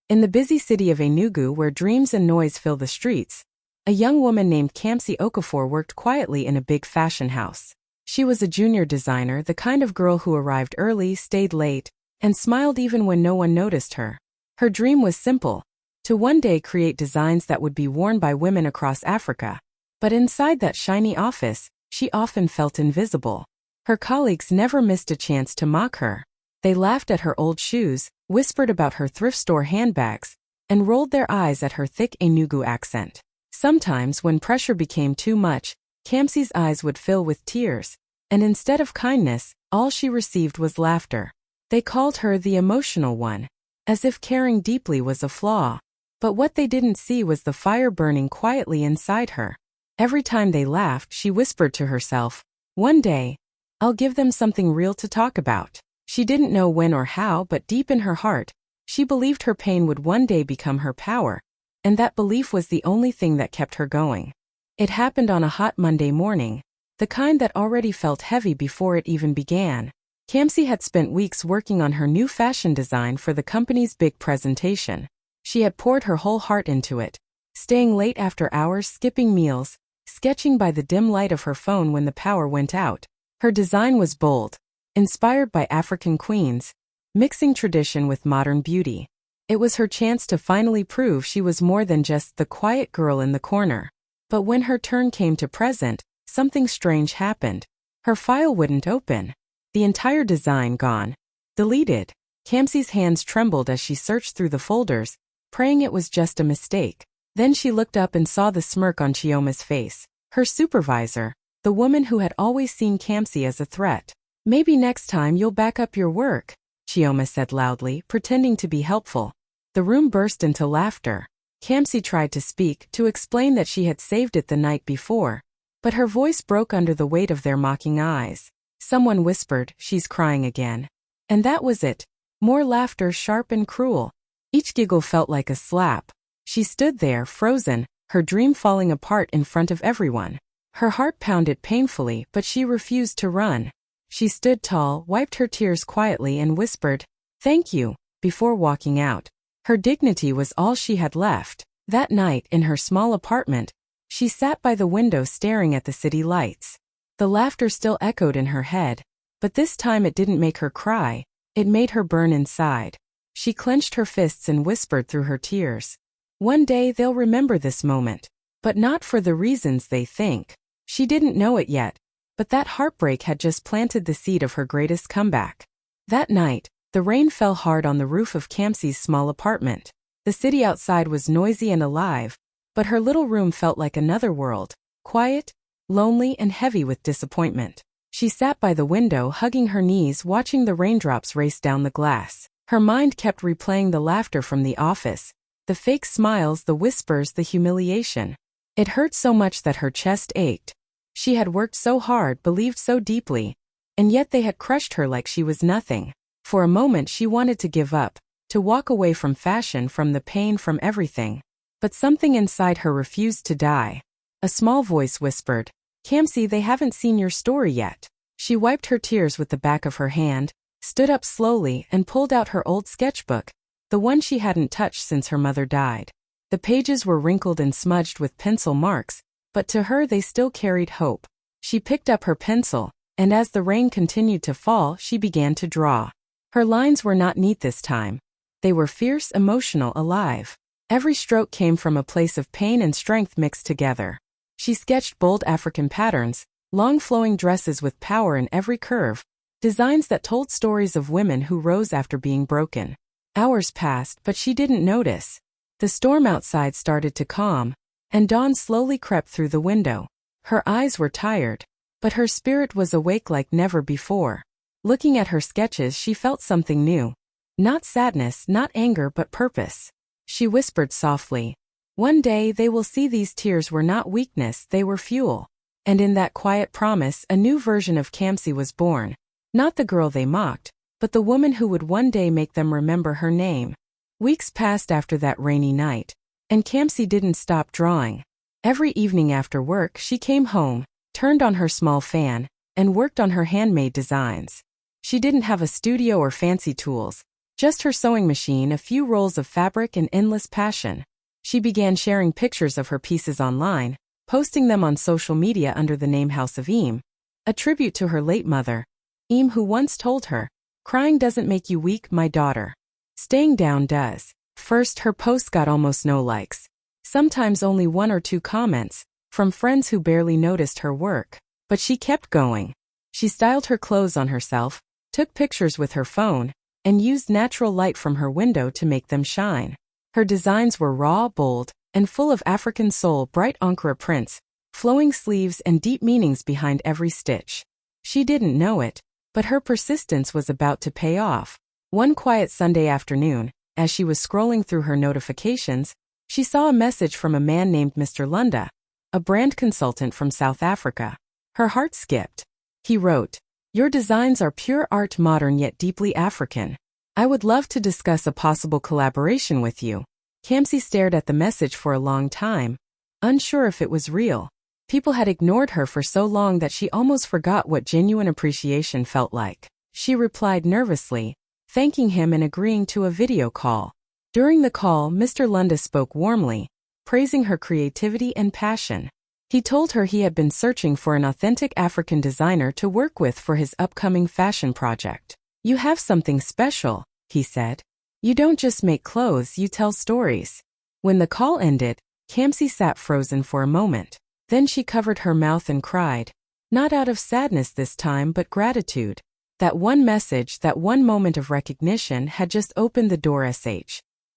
In the busy city of Enugu, where dreams and noise fill the streets, a young woman named Kamsi Okafor worked quietly in a big fashion house. She was a junior designer, the kind of girl who arrived early, stayed late, and smiled even when no one noticed her. Her dream was simple: to one day create designs that would be worn by women across Africa. But inside that shiny office, she often felt invisible. Her colleagues never missed a chance to mock her. They laughed at her old shoes, whispered about her thrift store handbags, and rolled their eyes at her thick Enugu accent. Sometimes, when pressure became too much, Kamsi's eyes would fill with tears, and instead of kindness, all she received was laughter. They called her the emotional one, as if caring deeply was a flaw. But what they didn't see was the fire burning quietly inside her. Every time they laughed, she whispered to herself, "One day, I'll give them something real to talk about." She didn't know when or how, but deep in her heart, she believed her pain would one day become her power, and that belief was the only thing that kept her going. It happened on a hot Monday morning, the kind that already felt heavy before it even began. Kamsi had spent weeks working on her new fashion design for the company's big presentation. She had poured her whole heart into it, staying late after hours, skipping meals, sketching by the dim light of her phone when the power went out. Her design was bold, inspired by African queens, mixing tradition with modern beauty. It was her chance to finally prove she was more than just the quiet girl in the corner. But when her turn came to present, something strange happened. Her file wouldn't open. The entire design gone. Deleted. Kamsi's hands trembled as she searched through the folders, praying it was just a mistake. Then she looked up and saw the smirk on Chioma's face, her supervisor, the woman who had always seen Kamsi as a threat. "Maybe next time you'll back up your work," Chioma said loudly, pretending to be helpful. The room burst into laughter. Kamsi tried to speak, to explain that she had saved it the night before, but her voice broke under the weight of their mocking eyes. Someone whispered, "She's crying again." And that was it. More laughter, sharp and cruel. Each giggle felt like a slap. She stood there, frozen, her dream falling apart in front of everyone. Her heart pounded painfully, but she refused to run. She stood tall, wiped her tears quietly and whispered, "Thank you," before walking out. Her dignity was all she had left. That night, in her small apartment, she sat by the window staring at the city lights. The laughter still echoed in her head, but this time it didn't make her cry, it made her burn inside. She clenched her fists and whispered through her tears, "One day they'll remember this moment, but not for the reasons they think." She didn't know it yet, but that heartbreak had just planted the seed of her greatest comeback. That night, the rain fell hard on the roof of Kamsi's small apartment. The city outside was noisy and alive, but her little room felt like another world, quiet, lonely, and heavy with disappointment. She sat by the window, hugging her knees, watching the raindrops race down the glass. Her mind kept replaying the laughter from the office, the fake smiles, the whispers, the humiliation. It hurt so much that her chest ached. She had worked so hard, believed so deeply, and yet they had crushed her like she was nothing. For a moment she wanted to give up, to walk away from fashion, from the pain, from everything. But something inside her refused to die. A small voice whispered, "Kamsi, they haven't seen your story yet." She wiped her tears with the back of her hand, stood up slowly, and pulled out her old sketchbook, the one she hadn't touched since her mother died. The pages were wrinkled and smudged with pencil marks, but to her they still carried hope. She picked up her pencil, and as the rain continued to fall, she began to draw. Her lines were not neat this time. They were fierce, emotional, alive. Every stroke came from a place of pain and strength mixed together. She sketched bold African patterns, long flowing dresses with power in every curve, designs that told stories of women who rose after being broken. Hours passed, but she didn't notice. The storm outside started to calm, and dawn slowly crept through the window. Her eyes were tired, but her spirit was awake like never before. Looking at her sketches, she felt something new. Not sadness, not anger, but purpose. She whispered softly, "One day they will see these tears were not weakness, they were fuel." And in that quiet promise, a new version of Kamsi was born. Not the girl they mocked, but the woman who would one day make them remember her name. Weeks passed after that rainy night, and Kamsi didn't stop drawing. Every evening after work, she came home, turned on her small fan, and worked on her handmade designs. She didn't have a studio or fancy tools, Just her sewing machine, a few rolls of fabric, and endless passion. She began sharing pictures of her pieces online, posting them on social media under the name House of Eem, a tribute to her late mother, Eem, who once told her, "Crying doesn't make you weak, my daughter. Staying down does." First, her posts got almost no likes, sometimes only 1 or 2 comments, from friends who barely noticed her work. But she kept going. She styled her clothes on herself, took pictures with her phone, and used natural light from her window to make them shine. Her designs were raw, bold, and full of African soul, bright Ankara prints, flowing sleeves, and deep meanings behind every stitch. She didn't know it, but her persistence was about to pay off. One quiet Sunday afternoon, as she was scrolling through her notifications, she saw a message from a man named Mr. Lunda, a brand consultant from South Africa. Her heart skipped. He wrote, "Your designs are pure art, modern yet deeply African. I would love to discuss a possible collaboration with you." Kamsi stared at the message for a long time, unsure if it was real. People had ignored her for so long that she almost forgot what genuine appreciation felt like. She replied nervously, thanking him and agreeing to a video call. During the call, Mr. Lunda spoke warmly, praising her creativity and passion. He told her he had been searching for an authentic African designer to work with for his upcoming fashion project. "You have something special," he said. "You don't just make clothes, you tell stories." When the call ended, Kamsi sat frozen for a moment. Then she covered her mouth and cried. Not out of sadness this time, but gratitude. That one message, that one moment of recognition had just opened the door.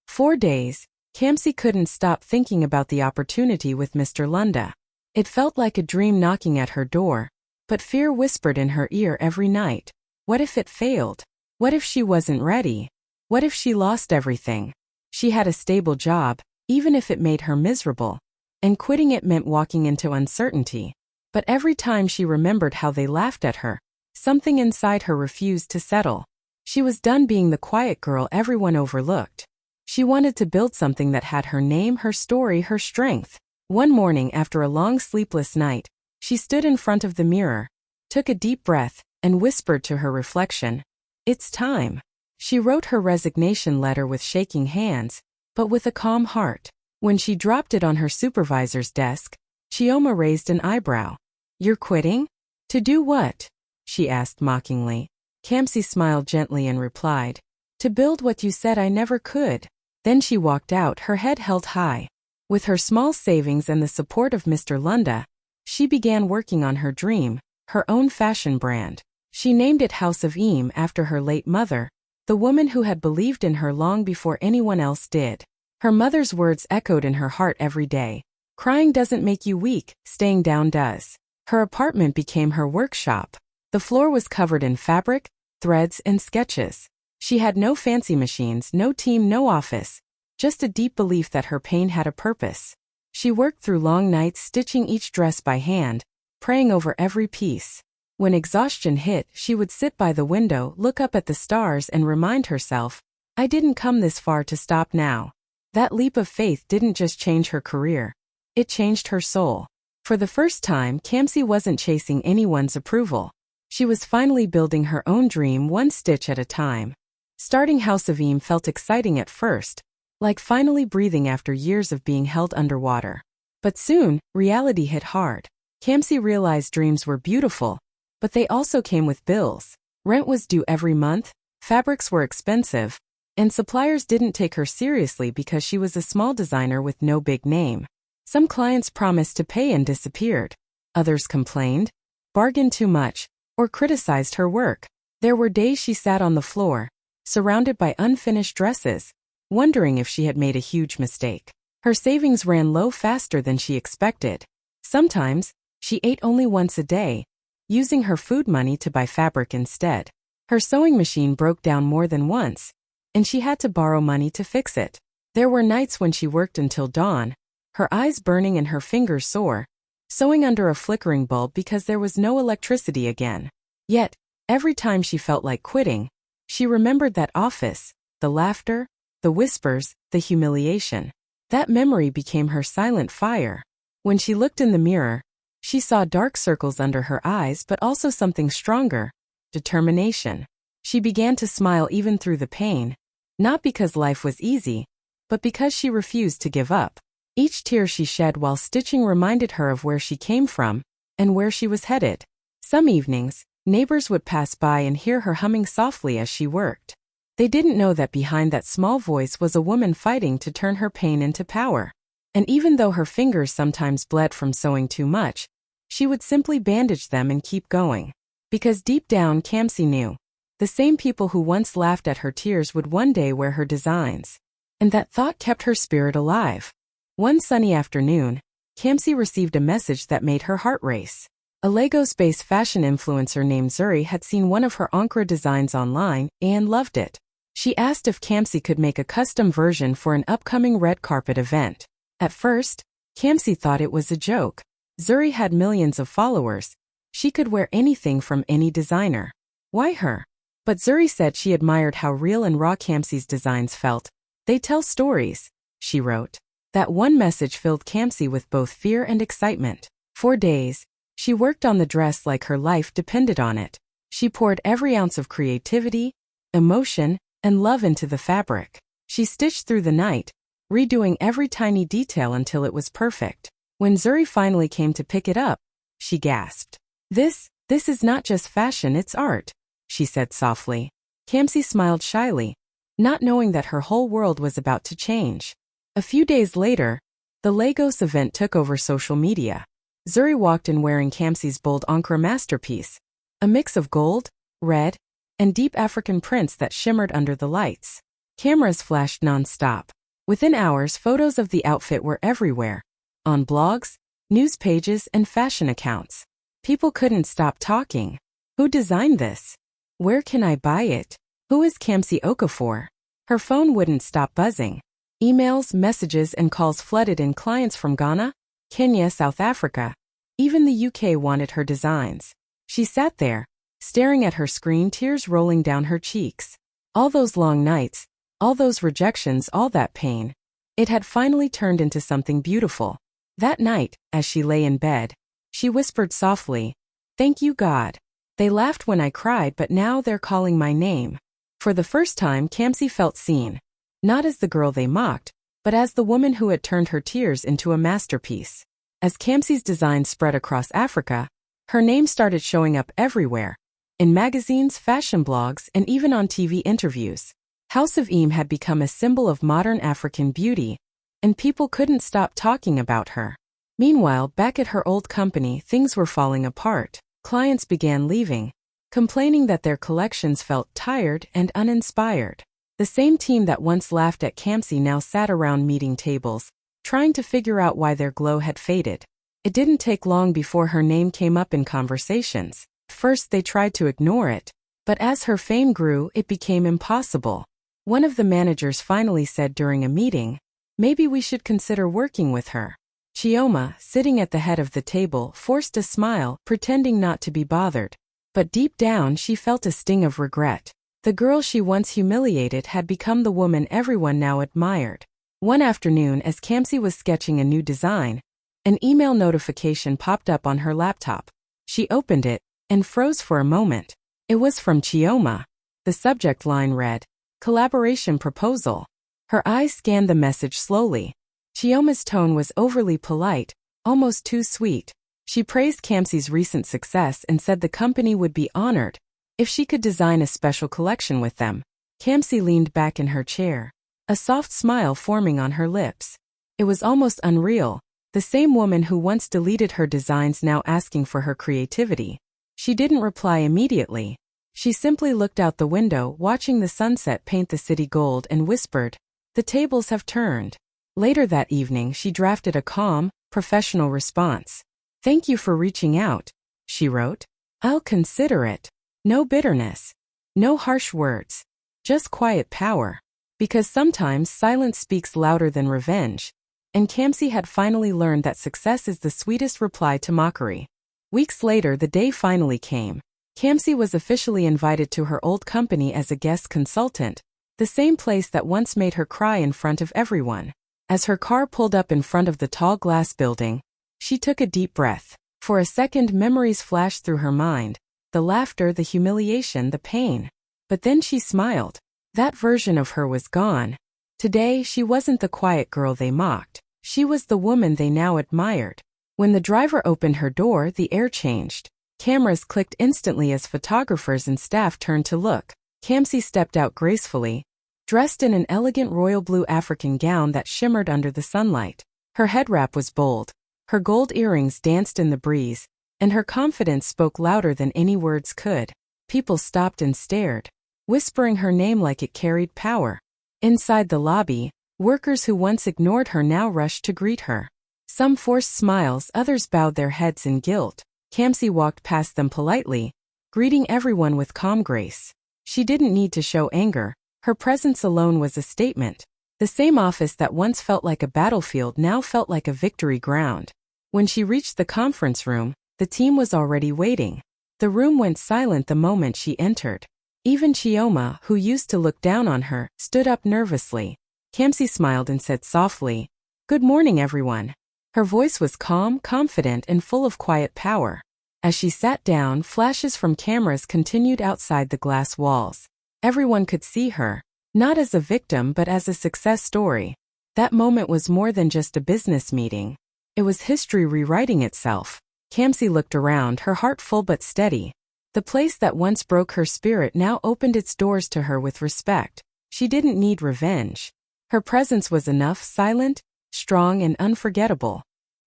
4 days, Kamsi couldn't stop thinking about the opportunity with Mr. Lunda. It felt like a dream knocking at her door, but fear whispered in her ear every night. What if it failed? What if she wasn't ready? What if she lost everything? She had a stable job, even if it made her miserable, and quitting it meant walking into uncertainty. But every time she remembered how they laughed at her, something inside her refused to settle. She was done being the quiet girl everyone overlooked. She wanted to build something that had her name, her story, her strength. One morning after a long sleepless night, she stood in front of the mirror, took a deep breath, and whispered to her reflection, "It's time." She wrote her resignation letter with shaking hands, but with a calm heart. When she dropped it on her supervisor's desk, Chioma raised an eyebrow. "You're quitting? To do what?" she asked mockingly. Kamsi smiled gently and replied, "To build what you said I never could." Then she walked out, her head held high. With her small savings and the support of Mr. Lunda, she began working on her dream, her own fashion brand. She named it House of Eem after her late mother, the woman who had believed in her long before anyone else did. Her mother's words echoed in her heart every day. "Crying doesn't make you weak, staying down does." Her apartment became her workshop. The floor was covered in fabric, threads, and sketches. She had no fancy machines, no team, no office, just a deep belief that her pain had a purpose. She worked through long nights stitching each dress by hand, praying over every piece. When exhaustion hit, she would sit by the window, look up at the stars, and remind herself, "I didn't come this far to stop now." That leap of faith didn't just change her career. It changed her soul. For the first time, Kamsi wasn't chasing anyone's approval. She was finally building her own dream, one stitch at a time. Starting House of Eem felt exciting at first, like finally breathing after years of being held underwater. But soon, reality hit hard. Kamsi realized dreams were beautiful, but they also came with bills. Rent was due every month, fabrics were expensive, and suppliers didn't take her seriously because she was a small designer with no big name. Some clients promised to pay and disappeared. Others complained, bargained too much, or criticized her work. There were days she sat on the floor, surrounded by unfinished dresses, wondering if she had made a huge mistake. Her savings ran low faster than she expected. Sometimes, she ate only once a day, using her food money to buy fabric instead. Her sewing machine broke down more than once, and she had to borrow money to fix it. There were nights when she worked until dawn, her eyes burning and her fingers sore, sewing under a flickering bulb because there was no electricity again. Yet, every time she felt like quitting, she remembered that office, the laughter, the whispers, the humiliation. That memory became her silent fire. When she looked in the mirror, she saw dark circles under her eyes, but also something stronger, determination. She began to smile even through the pain, Not because life was easy, but because she refused to give up. Each tear she shed while stitching reminded her of where she came from and where she was headed. Some evenings, neighbors would pass by and hear her humming softly as she worked. They didn't know that behind that small voice was a woman fighting to turn her pain into power. And even though her fingers sometimes bled from sewing too much, she would simply bandage them and keep going. Because deep down Kamsi knew, the same people who once laughed at her tears would one day wear her designs. And that thought kept her spirit alive. One sunny afternoon, Kamsi received a message that made her heart race. A Lagos-based fashion influencer named Zuri had seen one of her Ankara designs online and loved it. She asked if Kamsi could make a custom version for an upcoming red carpet event. At first, Kamsi thought it was a joke. Zuri had millions of followers. She could wear anything from any designer. Why her? But Zuri said she admired how real and raw Kamsi's designs felt. They tell stories, she wrote. That one message filled Kamsi with both fear and excitement. For days, she worked on the dress like her life depended on it. She poured every ounce of creativity, emotion, and love into the fabric. She stitched through the night, redoing every tiny detail until it was perfect. When Zuri finally came to pick it up, she gasped. This is not just fashion, it's art, she said softly. Kamsi smiled shyly, not knowing that her whole world was about to change. A few days later, the Lagos event took over social media. Zuri walked in wearing Kamsi's bold Ankara masterpiece, a mix of gold, red, and deep African prints that shimmered under the lights. Cameras flashed non-stop. Within hours, photos of the outfit were everywhere, on blogs, news pages, and fashion accounts. People couldn't stop talking. Who designed this? Where can I buy it? Who is Kamsi Okafor? Her phone wouldn't stop buzzing. Emails, messages, and calls flooded in. Clients from Ghana, Kenya, South Africa. Even the UK wanted her designs. She sat there, staring at her screen, tears rolling down her cheeks. All those long nights, all those rejections, all that pain. It had finally turned into something beautiful. That night, as she lay in bed, she whispered softly, "Thank you, God. They laughed when I cried, but now they're calling my name." For the first time, Kamsi felt seen. Not as the girl they mocked, but as the woman who had turned her tears into a masterpiece. As Kamsi's design spread across Africa, her name started showing up everywhere. In magazines, fashion blogs, and even on TV interviews. House of Eem had become a symbol of modern African beauty, and people couldn't stop talking about her. Meanwhile, back at her old company, things were falling apart. Clients began leaving, complaining that their collections felt tired and uninspired. The same team that once laughed at Kamsi now sat around meeting tables, trying to figure out why their glow had faded. It didn't take long before her name came up in conversations. First they tried to ignore it, but as her fame grew, it became impossible. One of the managers finally said during a meeting, "Maybe we should consider working with her." Chioma, sitting at the head of the table, forced a smile, pretending not to be bothered. But deep down she felt a sting of regret. The girl she once humiliated had become the woman everyone now admired. One afternoon, as Kamsi was sketching a new design, an email notification popped up on her laptop. She opened it and froze for a moment. It was from Chioma. The subject line read, "Collaboration Proposal." Her eyes scanned the message slowly. Chioma's tone was overly polite, almost too sweet. She praised Kamsi's recent success and said the company would be honored if she could design a special collection with them. Kamsi leaned back in her chair, a soft smile forming on her lips. It was almost unreal, the same woman who once deleted her designs now asking for her creativity. She didn't reply immediately. She simply looked out the window, watching the sunset paint the city gold, and whispered, "The tables have turned." Later that evening, she drafted a calm, professional response. "Thank you for reaching out," she wrote. "I'll consider it." No bitterness. No harsh words. Just quiet power. Because sometimes silence speaks louder than revenge. And Kamsi had finally learned that success is the sweetest reply to mockery. Weeks later, the day finally came. Kamsi was officially invited to her old company as a guest consultant, the same place that once made her cry in front of everyone. As her car pulled up in front of the tall glass building, she took a deep breath. For a second, memories flashed through her mind. The laughter, the humiliation, the pain. But then she smiled. That version of her was gone. Today, she wasn't the quiet girl they mocked. She was the woman they now admired. When the driver opened her door, the air changed. Cameras clicked instantly as photographers and staff turned to look. Kamsi stepped out gracefully, dressed in an elegant royal blue African gown that shimmered under the sunlight. Her head wrap was bold. Her gold earrings danced in the breeze, and her confidence spoke louder than any words could. People stopped and stared, whispering her name like it carried power. Inside the lobby, workers who once ignored her now rushed to greet her. Some forced smiles, others bowed their heads in guilt. Kamsi walked past them politely, greeting everyone with calm grace. She didn't need to show anger. Her presence alone was a statement. The same office that once felt like a battlefield now felt like a victory ground. When she reached the conference room, the team was already waiting. The room went silent the moment she entered. Even Chioma, who used to look down on her, stood up nervously. Kamsi smiled and said softly, "Good morning, everyone." Her voice was calm, confident, and full of quiet power. As she sat down, flashes from cameras continued outside the glass walls. Everyone could see her, not as a victim but as a success story. That moment was more than just a business meeting. It was history rewriting itself. Kamsi looked around, her heart full but steady. The place that once broke her spirit now opened its doors to her with respect. She didn't need revenge. Her presence was enough, silent, strong, and unforgettable.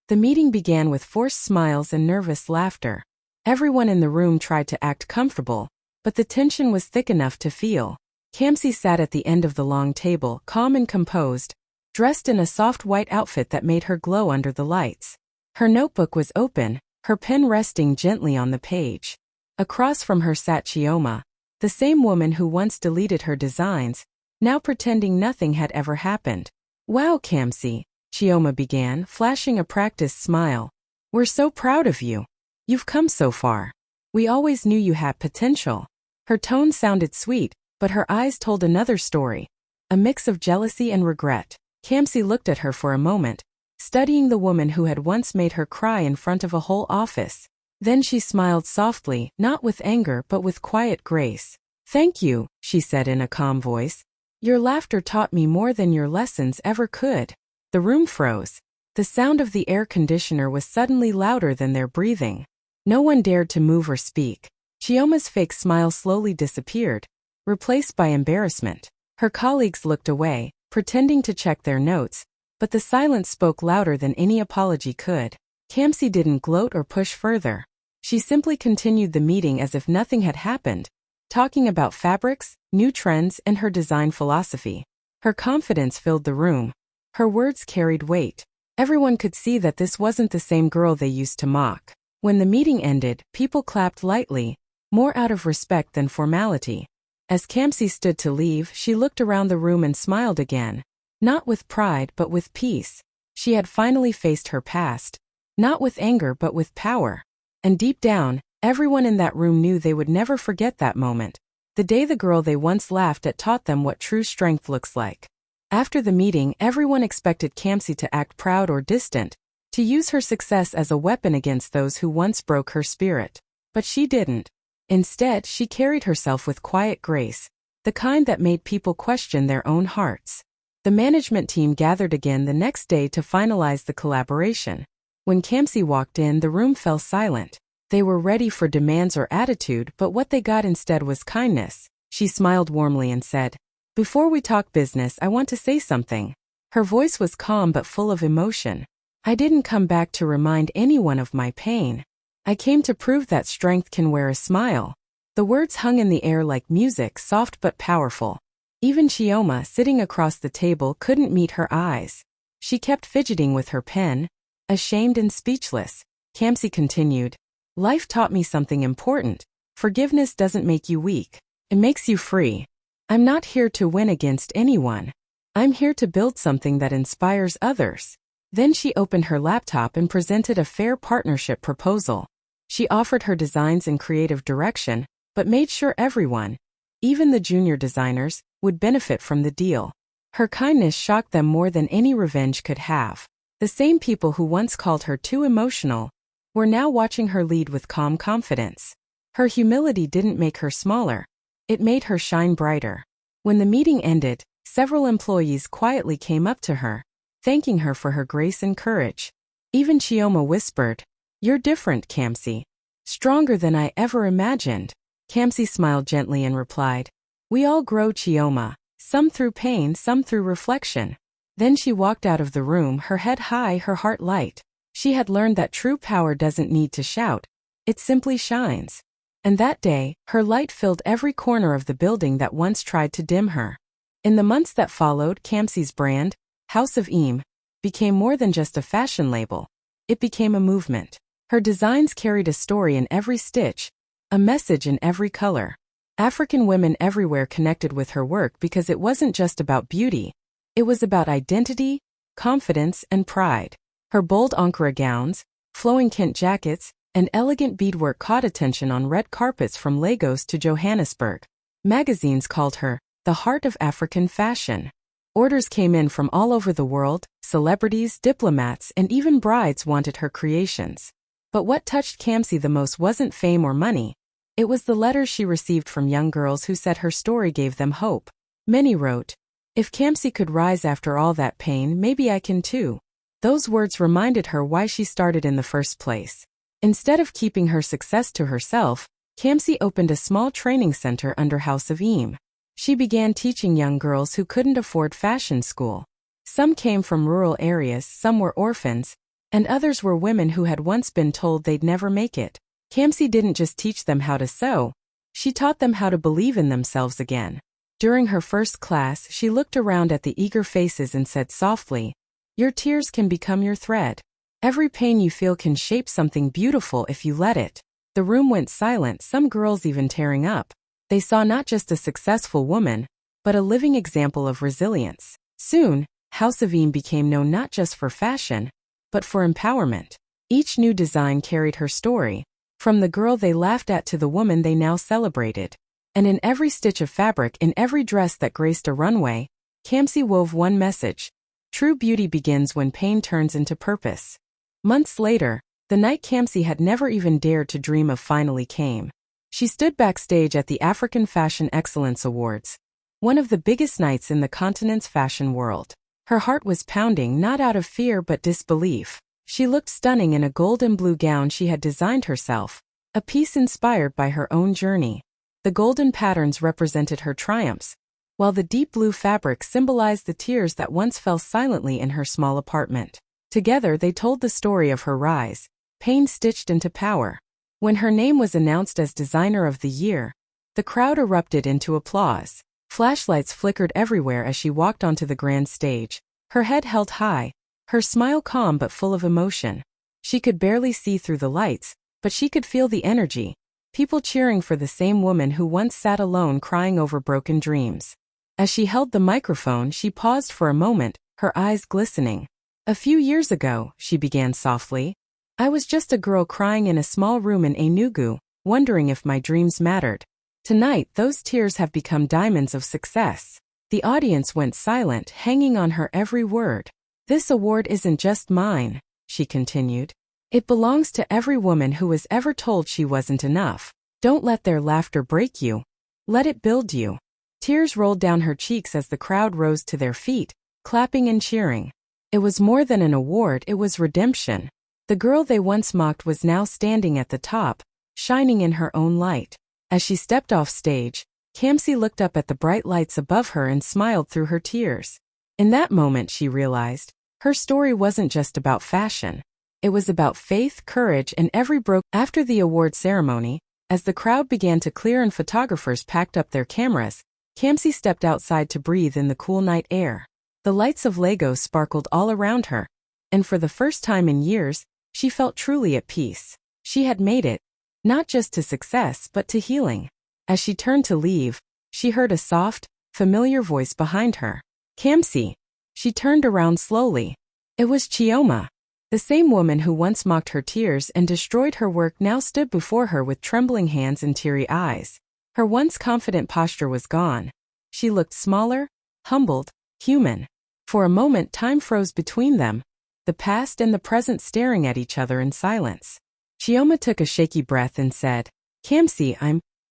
The meeting began with forced smiles and nervous laughter. Everyone in the room tried to act comfortable, but the tension was thick enough to feel. Kamsi sat at the end of the long table, calm and composed, dressed in a soft white outfit that made her glow under the lights. Her notebook was open, her pen resting gently on the page. Across from her sat Chioma, the same woman who once deleted her designs, now pretending nothing had ever happened. "Wow, Kamsi," Chioma began, flashing a practiced smile. "We're so proud of you. You've come so far. We always knew you had potential." Her tone sounded sweet, but her eyes told another story, a mix of jealousy and regret. Kamsi looked at her for a moment, studying the woman who had once made her cry in front of a whole office. Then she smiled softly, not with anger but with quiet grace. "Thank you," she said in a calm voice. "Your laughter taught me more than your lessons ever could." The room froze. The sound of the air conditioner was suddenly louder than their breathing. No one dared to move or speak. Chioma's fake smile slowly disappeared, replaced by embarrassment. Her colleagues looked away, pretending to check their notes, but the silence spoke louder than any apology could. Kamsi didn't gloat or push further. She simply continued the meeting as if nothing had happened, talking about fabrics, new trends, and her design philosophy. Her confidence filled the room. Her words carried weight. Everyone could see that this wasn't the same girl they used to mock. When the meeting ended, people clapped lightly, more out of respect than formality. As Kamsi stood to leave, she looked around the room and smiled again. Not with pride but with peace. She had finally faced her past. Not with anger but with power. And deep down, everyone in that room knew they would never forget that moment. The day the girl they once laughed at taught them what true strength looks like. After the meeting, everyone expected Kamsi to act proud or distant, to use her success as a weapon against those who once broke her spirit. But she didn't. Instead, she carried herself with quiet grace, the kind that made people question their own hearts. The management team gathered again the next day to finalize the collaboration. When Kamsi walked in, the room fell silent. They were ready for demands or attitude, but what they got instead was kindness. She smiled warmly and said, "Before we talk business, I want to say something." Her voice was calm but full of emotion. "I didn't come back to remind anyone of my pain. I came to prove that strength can wear a smile." The words hung in the air like music, soft but powerful. Even Chioma, sitting across the table, couldn't meet her eyes. She kept fidgeting with her pen, ashamed and speechless. Kamsi continued, "Life taught me something important. Forgiveness doesn't make you weak. It makes you free. I'm not here to win against anyone. I'm here to build something that inspires others." Then she opened her laptop and presented a fair partnership proposal. She offered her designs and creative direction, but made sure everyone, even the junior designers, would benefit from the deal. Her kindness shocked them more than any revenge could have. The same people who once called her too emotional were now watching her lead with calm confidence. Her humility didn't make her smaller. It made her shine brighter. When the meeting ended, several employees quietly came up to her, thanking her for her grace and courage. Even Chioma whispered, "You're different, Kamsi. Stronger than I ever imagined." Kamsi smiled gently and replied, "We all grow, Chioma, some through pain, some through reflection." Then she walked out of the room, her head high, her heart light. She had learned that true power doesn't need to shout, it simply shines. And that day, her light filled every corner of the building that once tried to dim her. In the months that followed, Kamsi's brand, House of Eem, became more than just a fashion label. It became a movement. Her designs carried a story in every stitch, a message in every color. African women everywhere connected with her work because it wasn't just about beauty. It was about identity, confidence, and pride. Her bold Ankara gowns, flowing Kent jackets, and elegant beadwork caught attention on red carpets from Lagos to Johannesburg. Magazines called her the heart of African fashion. Orders came in from all over the world, celebrities, diplomats, and even brides wanted her creations. But what touched Kamsi the most wasn't fame or money. It was the letters she received from young girls who said her story gave them hope. Many wrote, "If Kamsi could rise after all that pain, maybe I can too." Those words reminded her why she started in the first place. Instead of keeping her success to herself, Kamsi opened a small training center under House of Eem. She began teaching young girls who couldn't afford fashion school. Some came from rural areas, some were orphans, and others were women who had once been told they'd never make it. Kamsi didn't just teach them how to sew, she taught them how to believe in themselves again. During her first class, she looked around at the eager faces and said softly, "Your tears can become your thread. Every pain you feel can shape something beautiful if you let it." The room went silent, some girls even tearing up. They saw not just a successful woman, but a living example of resilience. Soon, House of Eem became known not just for fashion, but for empowerment. Each new design carried her story, from the girl they laughed at to the woman they now celebrated. And in every stitch of fabric, in every dress that graced a runway, Kamsi wove one message: true beauty begins when pain turns into purpose. Months later, the night Kamsi had never even dared to dream of finally came. She stood backstage at the African Fashion Excellence Awards, one of the biggest nights in the continent's fashion world. Her heart was pounding, not out of fear but disbelief. She looked stunning in a gold and blue gown she had designed herself, a piece inspired by her own journey. The golden patterns represented her triumphs, while the deep blue fabric symbolized the tears that once fell silently in her small apartment. Together they told the story of her rise, pain stitched into power. When her name was announced as Designer of the Year, the crowd erupted into applause. Flashlights flickered everywhere as she walked onto the grand stage, her head held high, her smile calm but full of emotion. She could barely see through the lights, but she could feel the energy, people cheering for the same woman who once sat alone crying over broken dreams. As she held the microphone, she paused for a moment, her eyes glistening. "A few years ago," she began softly, "I was just a girl crying in a small room in Enugu, wondering if my dreams mattered. Tonight, those tears have become diamonds of success." The audience went silent, hanging on her every word. "This award isn't just mine," she continued. "It belongs to every woman who was ever told she wasn't enough. Don't let their laughter break you. Let it build you." Tears rolled down her cheeks as the crowd rose to their feet, clapping and cheering. It was more than an award, it was redemption. The girl they once mocked was now standing at the top, shining in her own light. As she stepped off stage, Kamsi looked up at the bright lights above her and smiled through her tears. In that moment she realized, her story wasn't just about fashion. It was about faith, courage, and every broke. After the award ceremony, as the crowd began to clear and photographers packed up their cameras, Kamsi stepped outside to breathe in the cool night air. The lights of Lagos sparkled all around her, and for the first time in years, she felt truly at peace. She had made it, not just to success but to healing. As she turned to leave, she heard a soft, familiar voice behind her. "Kamsi." She turned around slowly. It was Chioma. The same woman who once mocked her tears and destroyed her work now stood before her with trembling hands and teary eyes. Her once confident posture was gone. She looked smaller, humbled, human. For a moment time froze between them, the past and the present staring at each other in silence. Chioma took a shaky breath and said, "Kamsi,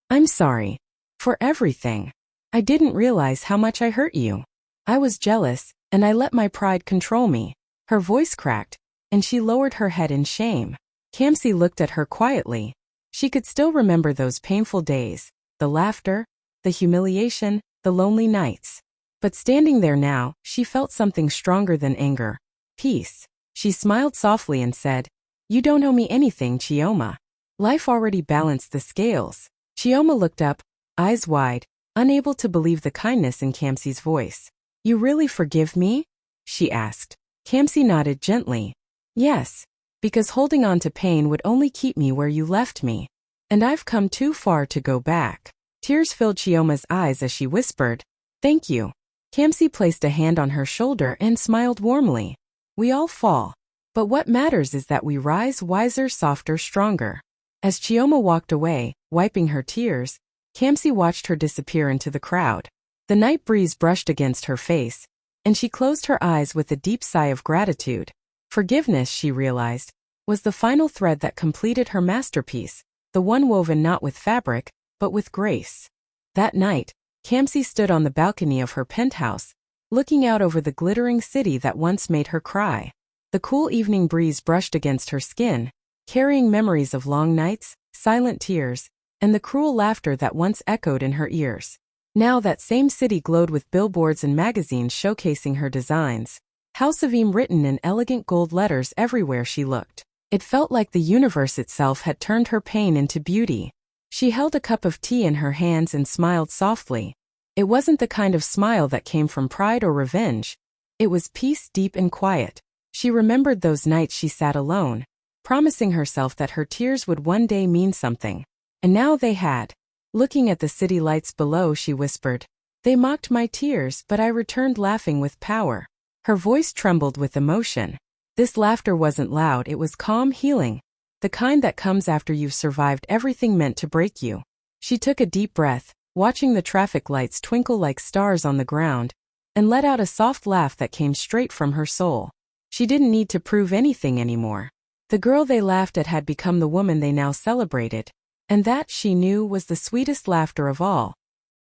I'm sorry. For everything. I didn't realize how much I hurt you. I was jealous, and I let my pride control me." Her voice cracked, and she lowered her head in shame. Kamsi looked at her quietly. She could still remember those painful days, the laughter, the humiliation, the lonely nights. But standing there now, she felt something stronger than anger. Peace. She smiled softly and said, "You don't owe me anything, Chioma. Life already balanced the scales." Chioma looked up, eyes wide, unable to believe the kindness in Kamsi's voice. "You really forgive me?" she asked. Kamsi nodded gently. "Yes, because holding on to pain would only keep me where you left me. And I've come too far to go back." Tears filled Chioma's eyes as she whispered, "Thank you." Kamsi placed a hand on her shoulder and smiled warmly. "We all fall. But what matters is that we rise wiser, softer, stronger." As Chioma walked away, wiping her tears, Kamsi watched her disappear into the crowd. The night breeze brushed against her face, and she closed her eyes with a deep sigh of gratitude. Forgiveness, she realized, was the final thread that completed her masterpiece, the one woven not with fabric, but with grace. That night, Kamsi stood on the balcony of her penthouse, looking out over the glittering city that once made her cry. The cool evening breeze brushed against her skin, carrying memories of long nights, silent tears, and the cruel laughter that once echoed in her ears. Now that same city glowed with billboards and magazines showcasing her designs, Househelp written in elegant gold letters everywhere she looked. It felt like the universe itself had turned her pain into beauty. She held a cup of tea in her hands and smiled softly. It wasn't the kind of smile that came from pride or revenge. It was peace, deep and quiet. She remembered those nights she sat alone, promising herself that her tears would one day mean something. And now they had. Looking at the city lights below, she whispered, "They mocked my tears, but I returned laughing with power." Her voice trembled with emotion. This laughter wasn't loud, it was calm, healing, the kind that comes after you've survived everything meant to break you. She took a deep breath, watching the traffic lights twinkle like stars on the ground, and let out a soft laugh that came straight from her soul. She didn't need to prove anything anymore. The girl they laughed at had become the woman they now celebrated, and that, she knew, was the sweetest laughter of all.